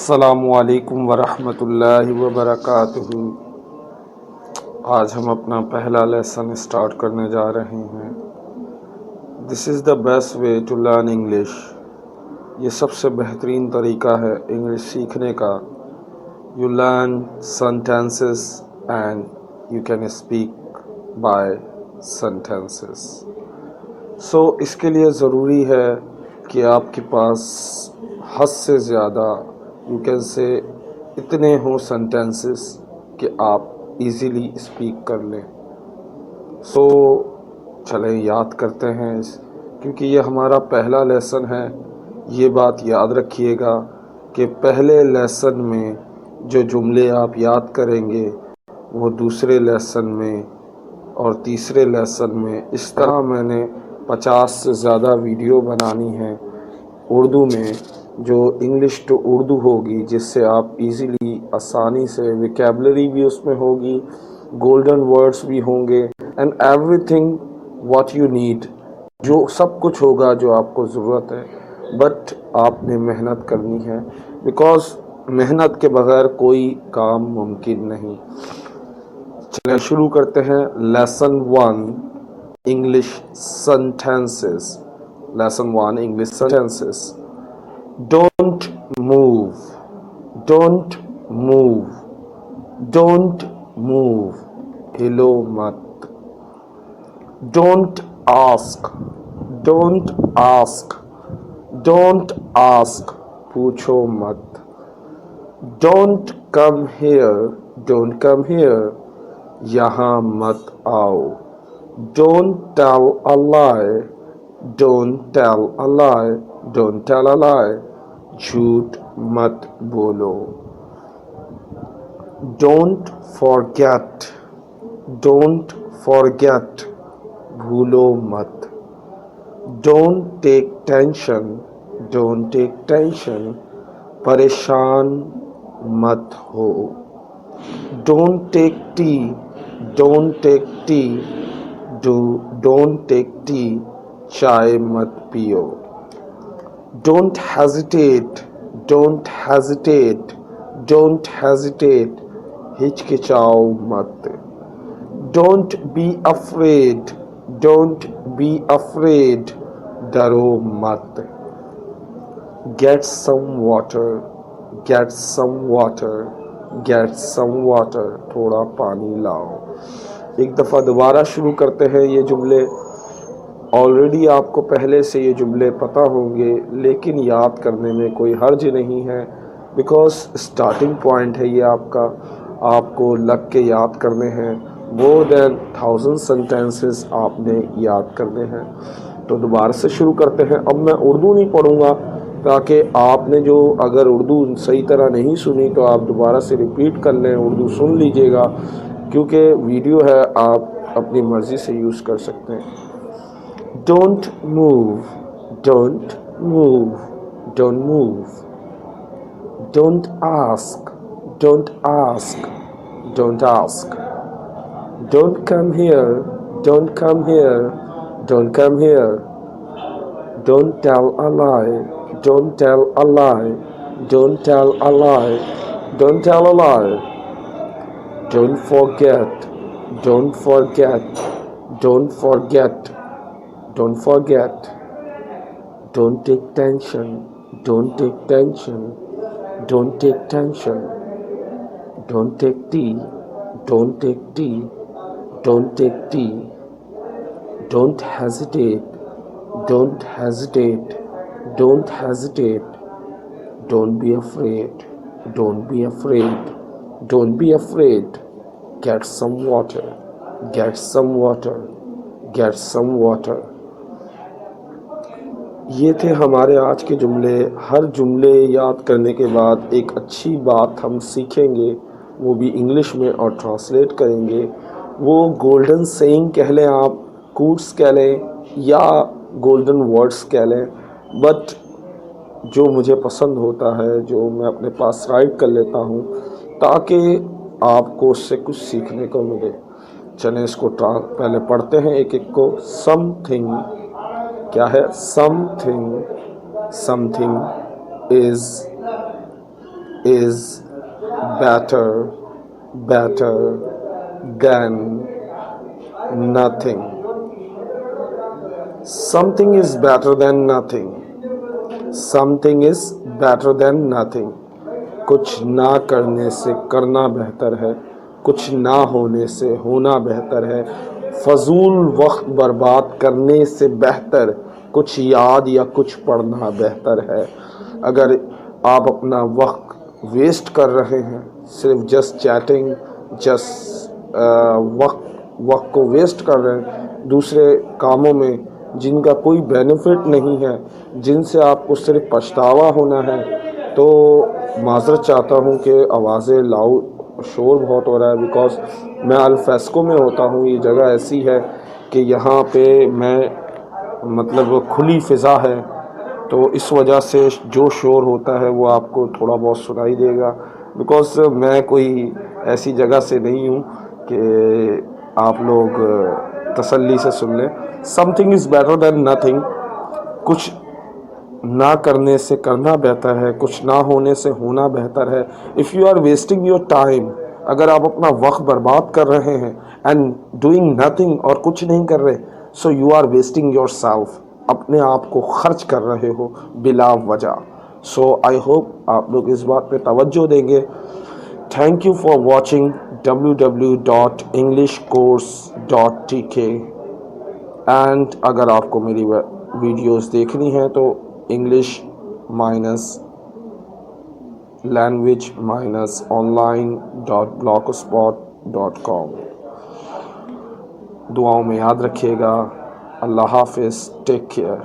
السلام علیکم ورحمۃ اللہ وبرکاتہ۔ آج ہم اپنا پہلا لیسن اسٹارٹ کرنے جا رہے ہیں۔ This is the best way to learn English. یہ سب سے بہترین طریقہ ہے انگلش سیکھنے کا۔ You learn sentences and you can speak by sentences. اس کے لیے ضروری ہے کہ آپ کے پاس حد سے زیادہ یو کین سے اتنے ہوں سینٹینسز کہ آپ ایزیلی اسپیک کر لیں۔ چلیں یاد کرتے ہیں کیونکہ یہ ہمارا پہلا لیسن ہے۔ یہ بات یاد رکھیے گا کہ پہلے لیسن میں جو جملے آپ یاد کریں گے وہ دوسرے لیسن میں اور تیسرے لیسن میں اس طرح میں نے 50 سے زیادہ ویڈیو بنانی ہے اردو میں، جو انگلش ٹو اردو ہوگی، جس سے آپ ایزیلی آسانی سے ویکیبلری بھی اس میں ہوگی، گولڈن ورڈز بھی ہوں گے، and every thing what you need, جو سب کچھ ہوگا جو آپ کو ضرورت ہے۔ بٹ آپ نے محنت کرنی ہے، بیکاز محنت کے بغیر کوئی کام ممکن نہیں۔ چلیں شروع کرتے ہیں۔ Lesson 1 English sentences۔ Lesson 1 English sentences۔ Don't move, don't move, don't move، hello مت۔ Don't ask, don't ask، don't ask، پوچھو مت۔ Don't come here، don't come here، یہاں مت آؤ۔ Don't tell a lie، don't tell a lie، don't tell a lie، جھوٹ مت بولو۔ Don't forget، don't forget، بھولو مت۔ Don't take tension، don't take tension، پریشان مت ہو۔ Don't take tea، don't take tea، don't take tea، چائے مت پیو۔ Don't hesitate، don't hesitate، don't hesitate، ہچکچاؤ مت۔ Don't be afraid، don't be afraid، ڈرو مت۔ Get some water، get some water، get some water، تھوڑا پانی لاؤ۔ ایک دفعہ دوبارہ شروع کرتے ہیں۔ یہ جملے آلریڈی آپ کو پہلے سے یہ جملے پتہ ہوں گے، لیکن یاد کرنے میں کوئی حرج نہیں ہے، بیکاز اسٹارٹنگ پوائنٹ ہے یہ آپ کا۔ آپ کو لگ کے یاد کرنے ہیں۔ مور دین 1000 سینٹینسز آپ نے یاد کرنے ہیں۔ تو دوبارہ سے شروع کرتے ہیں۔ اب میں اردو نہیں پڑھوں گا، تاکہ آپ نے جو اگر اردو صحیح طرح نہیں سنی تو آپ دوبارہ سے ریپیٹ کر لیں، اردو سن لیجئے گا، کیونکہ ویڈیو ہے، آپ اپنی مرضی سے یوز کر سکتے ہیں۔ Don't move، don't move، don't move۔ Don't ask، don't ask، don't ask۔ Don't come here، don't come here، don't come here۔ Don't tell a lie، don't tell a lie، don't tell a lie، don't tell a lie۔ Don't forget، don't forget، don't forget، don't forget۔ Don't take tension، don't take tension، don't take tension۔ Don't take tea، don't take tea، don't take tea۔ Don't hesitate، don't hesitate، don't hesitate۔ Don't be afraid، don't be afraid، don't be afraid۔ Get some water، get some water، get some water۔ یہ تھے ہمارے آج کے جملے۔ ہر جملے یاد کرنے کے بعد ایک اچھی بات ہم سیکھیں گے، وہ بھی انگلش میں، اور ٹرانسلیٹ کریں گے۔ وہ گولڈن سیئنگ کہہ لیں، آپ کوٹس کہہ لیں، یا گولڈن ورڈز کہہ لیں، بٹ جو مجھے پسند ہوتا ہے، جو میں اپنے پاس رائٹ کر لیتا ہوں، تاکہ آپ کو اس سے کچھ سیکھنے کو ملے۔ چلیں اس کو پہلے پڑھتے ہیں ایک ایک کو۔ سم تھنگ کیا ہے؟ Some thing, some thing is is better than nothing. Something is better than nothing. Something is better than nothing. کچھ نہ کرنے سے کرنا بہتر ہے, کچھ نہ ہونے سے ہونا بہتر ہے. فضول وقت برباد کرنے سے بہتر کچھ یاد یا کچھ پڑھنا بہتر ہے. اگر آپ اپنا وقت ویسٹ کر رہے ہیں صرف جسٹ چیٹنگ, وقت کو ویسٹ کر رہے ہیں دوسرے کاموں میں جن کا کوئی بینیفٹ نہیں ہے, جن سے آپ کو صرف پچھتاوا ہونا ہے, تو معذرت چاہتا ہوں کہ آوازیں لاؤڈ, شور بہت ہو رہا ہے, بیکاز میں الفیسکو میں ہوتا ہوں. یہ جگہ ایسی ہے کہ یہاں پہ میں مطلب کھلی فضا ہے, تو اس وجہ سے جو شور ہوتا ہے وہ آپ کو تھوڑا بہت سنائی دے گا, بیکاز میں کوئی ایسی جگہ سے نہیں ہوں کہ آپ لوگ تسلی سے سن لیں. Some thing is better than nothing. کچھ نہ کرنے سے کرنا بہتر ہے, کچھ نہ ہونے سے ہونا بہتر ہے. If you are wasting your time, اگر آپ اپنا وقت برباد کر رہے ہیں اینڈ ڈوئنگ نتھنگ, اور کچھ نہیں کر رہے, so you are wasting your self. اپنے آپ کو خرچ کر رہے ہو بلا وجہ. سو آئی ہوپ آپ لوگ اس بات پہ توجہ دیں گے. Thank you for watching www.englishcourse.tk. And اگر آپ کو میری ویڈیوز دیکھنی ہیں تو english-language-online.blogspot.com. دعاؤں میں یاد رکھیے گا. اللہ حافظ. Take care.